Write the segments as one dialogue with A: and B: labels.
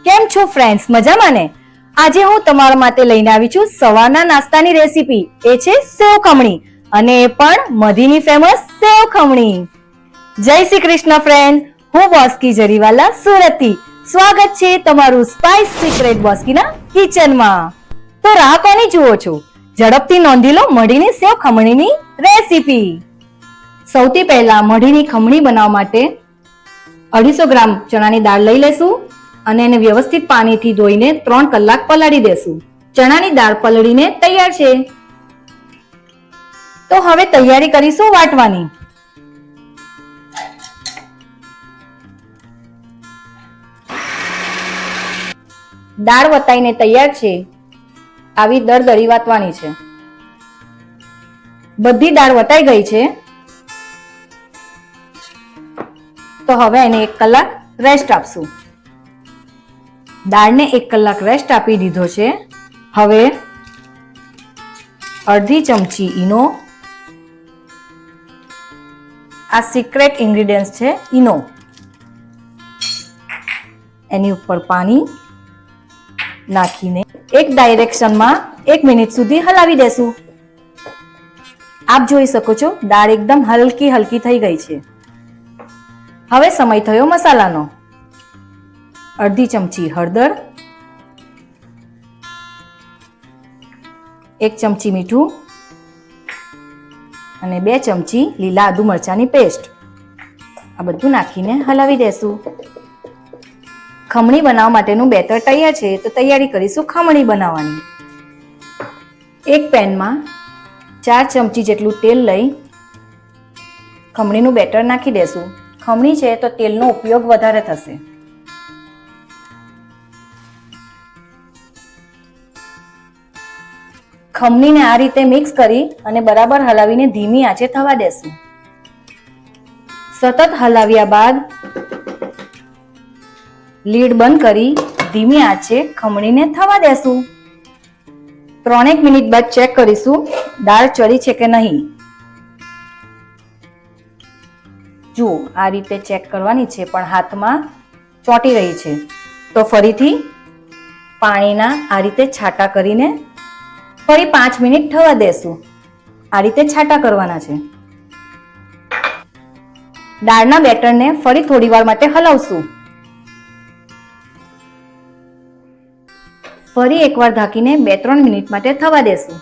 A: કેમ છો ફ્રેન્ડ્સ, મજામાં ને? આજે હું તમારા માટે લઈને આવી છું સવારના નાસ્તાની રેસીપી. એ છે સેવ ખમણી, અને એ પણ મધીની ફેમસ સેવ ખમણી. જય શ્રી કૃષ્ણ ફ્રેન્ડ, હું બોસ્કી જરીવાલા સુરતથી. સ્વાગત છે તમારું સ્પાઇસ સિક્રેટ બોસ્કીના કિચનમાં. તો રાહ કોની જુઓ છો? ઝડપથી નોંધી લો મઢીની સેવ ખમણીની રેસીપી. સૌથી પહેલા મઢીની ખમણી બનાવવા માટે 250 ગ્રામ ચણાની દાળ લઈ લેશું અને એને વ્યવસ્થિત પાણીથી ધોઈને 3 કલાક પલાળી દેશું. ચણાની દાળ પલળીને તૈયાર છે. તો હવે તૈયારી કરીશું વાટવાની. દાળ વતાઈને તૈયાર છે. આવી દળદળી વાટવાની છે. બધી દાળ વટાઈ ગઈ છે. તો હવે એને 1 કલાક રેસ્ટ આપશું. દાળને 1 કલાક રેસ્ટ આપી દીધો છે. હવે અડધી ચમચી ઈનો, આ સિક્રેટ ઇન્ગ્રેડિયન્ટ છે ઈનો, એની ઉપર પાણી નાખીને એક ડાયરેક્શનમાં 1 મિનિટ સુધી હલાવી દેશું. આપ જોઈ શકો છો દાળ એકદમ હલકી હલકી થઈ ગઈ છે. હવે સમય થયો મસાલાનો. અડધી ચમચી હળદર, 1 ચમચી મીઠું અને 2 ચમચી લીલા આદુ મરચાંની પેસ્ટ. આ બધું નાખીને હલાવી દેશું. ખમણી બનાવવા માટેનું બેટર તૈયાર છે. તો તૈયારી કરીશું ખમણી બનાવવાની. એક પેનમાં 4 ચમચી જેટલું તેલ લઈ ખમણીનું બેટર નાખી દેશું. ખમણી છે તો તેલનો ઉપયોગ વધારે થશે. ખમણીને આ રીતે મિક્સ કરી અને બરાબર હલાવીને ધીમી આંચે થવા દેશું. સતત હલાવ્યા બાદ લીડ બંધ કરી ધીમી આંચે ખમણીને થવા દેશું. 3 મિનિટ બાદ ચેક કરીશું દાળ ચડી છે કે નહીં. જુઓ, આ રીતે ચેક કરવાની છે, પણ હાથમાં ચોંટી રહી છે. તો ફરીથી પાણીના આ રીતે છાંટા કરીને ફરી 5 મિનિટ થવા દેશું. આ રીતે છાંટા કરવાના છે. દાળના બેટરને ફરી થોડી વાર માટે હલાવશું. ફરી એકવાર ઢાંકીને 2-3 મિનિટ માટે થવા દેશું.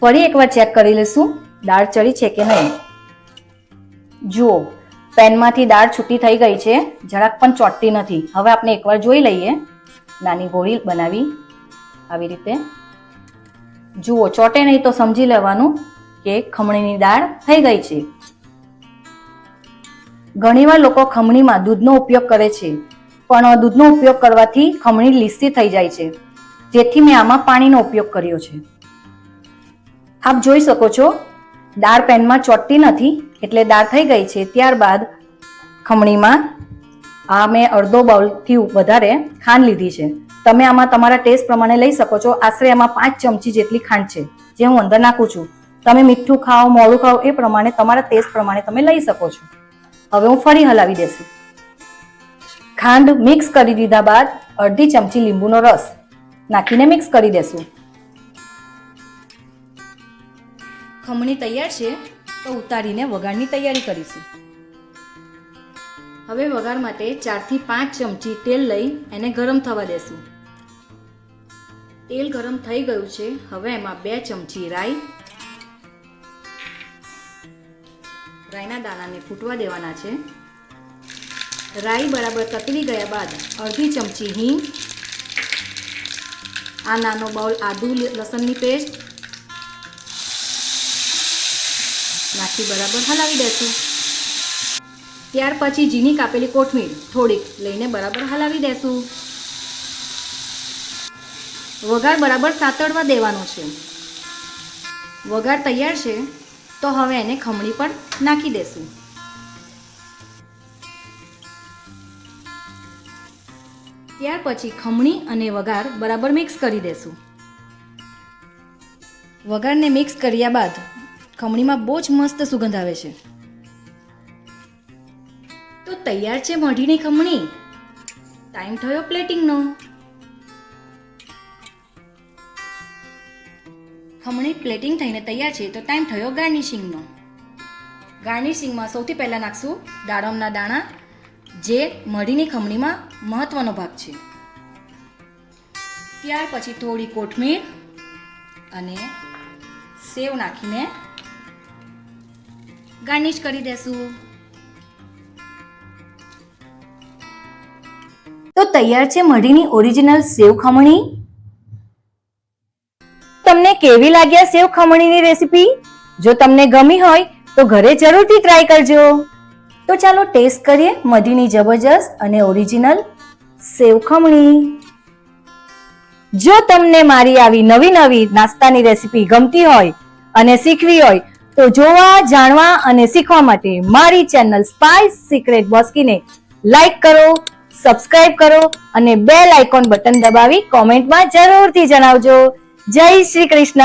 A: ફરી એકવાર ચેક કરી લેશું દાળ ચડી છે કે નહીં. જુઓ, પેનમાંથી દાળ છૂટી થઈ ગઈ છે, જરાક પણ ચોંટતી નથી. હવે આપણે એકવાર જોઈ લઈએ. નાની ગોળી બનાવી આવી રીતે. જુઓ, ચોટે નહીં તો સમજી લેવાનું કે ખમણીની દાળ થઈ ગઈ છે. ઘણીવાર લોકો ખમણીમાં દૂધનો ઉપયોગ કરે છે, પણ દૂધનો ઉપયોગ કરવાથી ખમણી લીસી થઈ જાય છે. જેથી મેં આમાં પાણીનો ઉપયોગ કર્યો છે. આપ જોઈ શકો છો દાળ પેનમાં ચોટતી નથી, એટલે દાળ થઈ ગઈ છે. ત્યારબાદ ખમણીમાં આ મેં અડધો બાઉલથી વધારે ખાંડ લીધી છે. તમે આમાં તમારા ટેસ્ટ પ્રમાણે લઈ શકો છો. આશરે આમાં 5 ચમચી જેટલી ખાંડ છે જે હું અંદર નાખું છું. તમે મીઠું ખાઓ, મોળું ખાઓ, એ પ્રમાણે તમારા ટેસ્ટ પ્રમાણે તમે લઈ શકો છો. હવે હું ફરી હલાવી દેશું. ખાંડ મિક્સ કરી દીધા બાદ અડધી ચમચી લીંબુનો રસ નાખીને મિક્સ કરી દેશું. ખમણી તૈયાર છે. તો ઉતારીને વઘારની તૈયારી કરીશું. હવે વઘાર માટે 4 થી 5 ચમચી તેલ લઈ એને ગરમ થવા દેશું. તેલ ગરમ થઈ ગયું છે. હવે એમાં 2 ચમચી રાઈના દાણાને ફૂટવા દેવાના છે. રાઈ બરાબર તતરી ગયા બાદ અડધી ચમચી હિંગ, આ નાનો બાઉલ આદુ લસણની પેસ્ટ નાખી બરાબર હલાવી દેશું. ત્યાર પછી ઝીણી કાપેલી કોથમીર થોડીક લઈને બરાબર હલાવી દેશું. વઘાર બરાબર સાતળવા દેવાનો છે. વઘાર તૈયાર છે. તો હવે એને ખમણી પર નાખી દેશું. ત્યાર પછી ખમણી અને વઘાર બરાબર મિક્સ કરી દેશું. વઘારને મિક્સ કર્યા બાદ ખમણીમાં બહુ જ મસ્ત સુગંધ આવે છે. તો તૈયાર છે મઢીની ખમણી. ટાઈમ થયો પ્લેટિંગનો. ખમણી પ્લેટિંગ થઈને તૈયાર છે તો ટાઈમ થયો ગાર્નિશિંગનો. ગાર્નિશિંગમાં સૌથી પહેલાં નાખશું દાડમના દાણા, જે મઢીની ખમણીમાં મહત્વનો ભાગ છે. ત્યાર પછી થોડી કોથમીર અને સેવ નાખીને ગાર્નિશ કરી દેશું. તો તૈયાર છે મઢીની ઓરિજિનલ સેવ ખમણી. તમને કેવી લાગ્યા સેવ ખમણીની રેસીપી? જો તમને ગમી હોય તો ઘરે જરૂરથી ટ્રાય કરજો. તો ચાલો ટેસ્ટ કરીએ મઢીની જબરજસ્ત અને ઓરિજિનલ સેવ ખમણી. જો તમને મારી આવી નવી નવી નાસ્તાની રેસીપી ગમતી હોય અને શીખવી હોય તો જોવા, જાણવા અને શીખવા માટે મારી ચેનલ સ્પાઇસ સિક્રેટ બોસ્કીને લાઈક કરો, સબસ્ક્રાઇબ કરો અને બેલ આઇકોન બટન દબાવી કોમેન્ટમાં જરૂરથી જણાવજો. જય શ્રી કૃષ્ણ.